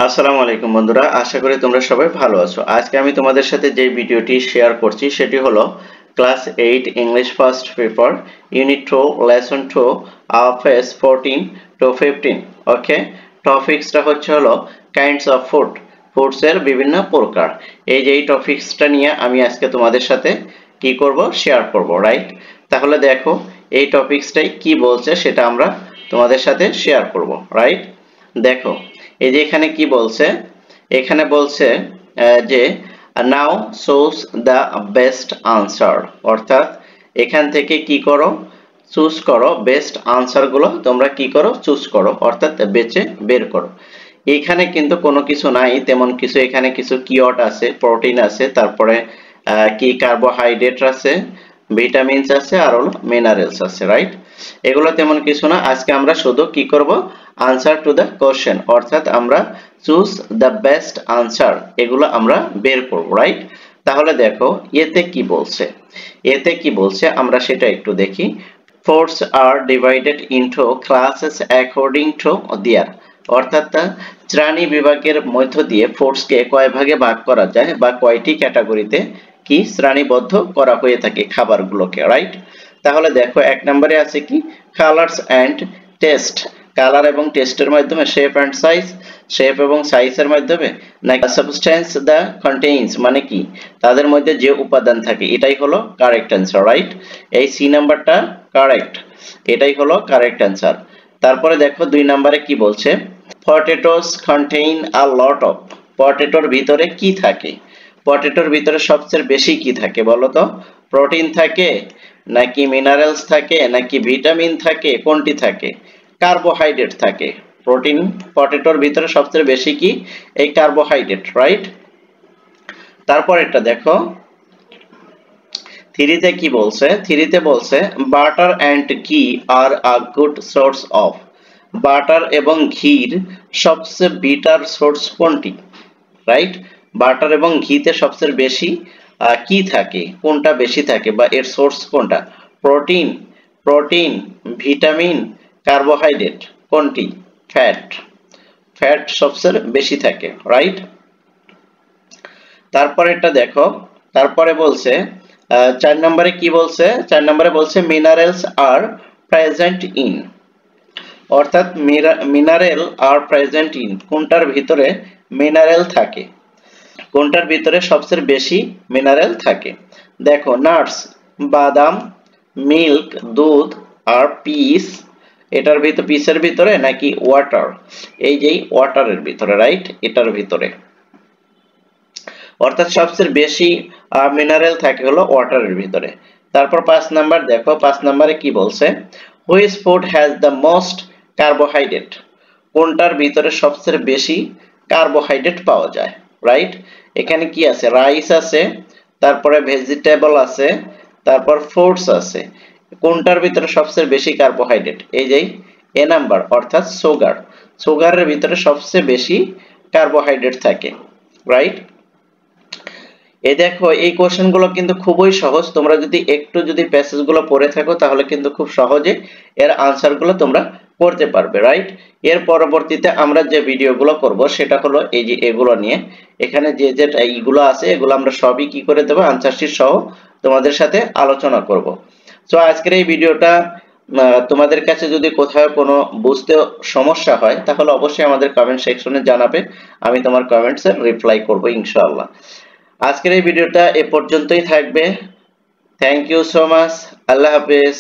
আসসালামু আলাইকুম বন্ধুরা, আশা করি তোমরা সবাই ভালো আছো। আজকে আমি তোমাদের সাথে যে ভিডিওটি শেয়ার করছি সেটি হলো class 8 English first paper unit 2 lesson 2 আফএস 14 টু 15। ওকে, টপিকসটা হলো কাইন্ডস অফ ফুড, ফুডস এর বিভিন্ন প্রকার। এই টপিকসটা নিয়ে আমি আজকে তোমাদের সাথে কি করব, শেয়ার করব, রাইট? তাহলে দেখো এই টপিকসটাই কি বলছে সেটা আমরা তোমাদের সাথে শেয়ার করব, রাইট? দেখো এই যে এখানে কি বলছে, এখানে বলছে যে নাও চুজ দ্য বেস্ট আনসার, অর্থাৎ এখান থেকে কি করো, চুজ করো, বেস্ট আনসার গুলো তোমরা কি করো, চুজ করো, অর্থাৎ বেছে বের করো। এখানে কিন্তু কোনো কিছু নাই তেমন কিছু, এখানে কিছু কিওয়ার্ড আছে, প্রোটিন আছে, তারপরে কি কার্বোহাইড্রেট আছে, ভিটামিনস আছে, আর হলো মিনারেলস আছে, রাইট? এগুলো তেমন কিছু না। আজকে আমরা শুধু কি করব, আনসার টু দ্য কোশ্চেন, অর্থাৎ আমরা চুজ দ্য বেস্ট আনসার এগুলো আমরা বের করব, রাইট? তাহলে দেখো এতে কি বলছে, এতে কি বলছে আমরা সেটা একটু দেখি। Foods are divided into classes according to their, অর্থাৎ শ্রেণী বিভাগের মধ্য দিয়ে ফুডসকে কয় ভাগে ভাগ করা যায় বা কয়টি ক্যাটাগরিতে কি শ্রেণীবদ্ধ করা হয়ে থাকে খাবারগুলোকে, রাইট? তাহলে দেখো এক নম্বরে আছে কি, কালারস এন্ড টেস্ট, কালার এবং টেস্টের মাধ্যমে, শেপ এন্ড সাইজ, শেপ এবং সাইজের মাধ্যমে, নাকি সাবস্টেন্স দা কন্টেইনস, মানে কি তাদের মধ্যে যে উপাদান থাকে, এটাই হলো কারেক্ট অ্যান্সার, রাইট? এই সি নাম্বারটা কারেক্ট, এটাই হলো কারেক্ট অ্যান্সার। তারপরে দেখো দুই নম্বরে কি বলছে, potatoes contain a lot of, পটেটোর ভিতরে কি থাকে, পটেটোর ভিতরে সবচেয়ে বেশি কি থাকে বলো তো? প্রোটিন থাকে, নাকি মিনারেলস থাকে, নাকি ভিটামিন থাকে, কোনটি থাকে? কার্বোহাইড্রেট থাকে। প্রোটিন, পটেটোর ভিতরে সবচেয়ে বেশি কি, এই কার্বোহাইড্রেট, রাইট? তারপর এটা দেখো থ্রিতে কি বলছে, থ্রিতে বলছে butter and ghee are a good source of, butter এবং ঘির সবচেয়ে বেটার সোর্স কোনটি, রাইট? বাটার এবং ঘিতে সবচেয়ে বেশি কি থাকে, কোনটা বেশি থাকে বা এর সোর্স কোনটা? প্রোটিন, প্রোটিন, ভিটামিন, কার্বোহাইড্রেট, কোনটি? ফ্যাট, ফ্যাট সবচেয়ে বেশি থাকে, রাইট? তারপরে এটা দেখো, তারপরে বলছে চার নম্বরে কি বলছে, চার নম্বরে বলছে মিনারেলস আর প্রেজেন্ট ইন, অর্থাৎ মিনারেল আর প্রেজেন্ট ইন, কোনটার ভিতরে মিনারেল থাকে, কোনটার ভিতরে সবচেয়ে বেশি মিনারেল থাকে? দেখো নাটস, বাদাম, মিল্ক, দুধ, আর পিস, এটার ভিতরে, পিসের ভিতরে, নাকি ওয়াটার, এই যে ওয়াটারের ভিতরে, রাইট? এটার ভিতরে, অর্থাৎ সবচেয়ে বেশি মিনারেল থাকে হলো ওয়াটারের ভিতরে। তারপর 5 নাম্বার দেখো, 5 নম্বরে কি বলছে, which food has the most carbohydrate, কোনটার ভিতরে সবচেয়ে বেশি কার্বোহাইড্রেট পাওয়া যায়, রাইট? এখানে কি আছে, রাইস আছে, তারপরে ভেজিটেবল আছে, তারপর ফ্রুটস আছে, কোনটার ভিতরে সবচেয়ে বেশি কার্বোহাইড্রেট? এই যে এ নাম্বার, অর্থাৎ সুগার, সুগারের ভিতরে সবচেয়ে বেশি কার্বোহাইড্রেট থাকে, রাইট? এই দেখো এই কোশ্চেন গুলো কিন্তু খুবই সহজ, তোমরা যদি একটু যদি প্যাসেজ গুলো পড়ে থাকো তাহলে কিন্তু খুব সহজে এর আনসার গুলো তোমরা করতে পারবে, রাইট? এর পরবর্তীতে আমরা যে ভিডিও গুলো করব সেটা হলো এই যে এগুলো নিয়ে, এখানে যে যে এইগুলো আছে এগুলো আমরা সবই কি করে দেব, আনসার শিট সহ তোমাদের সাথে আলোচনা করব। সো আজকের এই ভিডিওটা তোমাদের কাছে যদি কোথাও কোনো বুঝতে সমস্যা হয় তাহলে অবশ্যই আমাদের কমেন্ট সেকশনে জানাবে, আমি তোমার কমেন্টসের রিপ্লাই করব ইনশাআল্লাহ। আজকের এই ভিডিওটা এ পর্যন্তই থাকবে। থ্যাংক ইউ সো মাচ, আল্লাহ হাফেজ।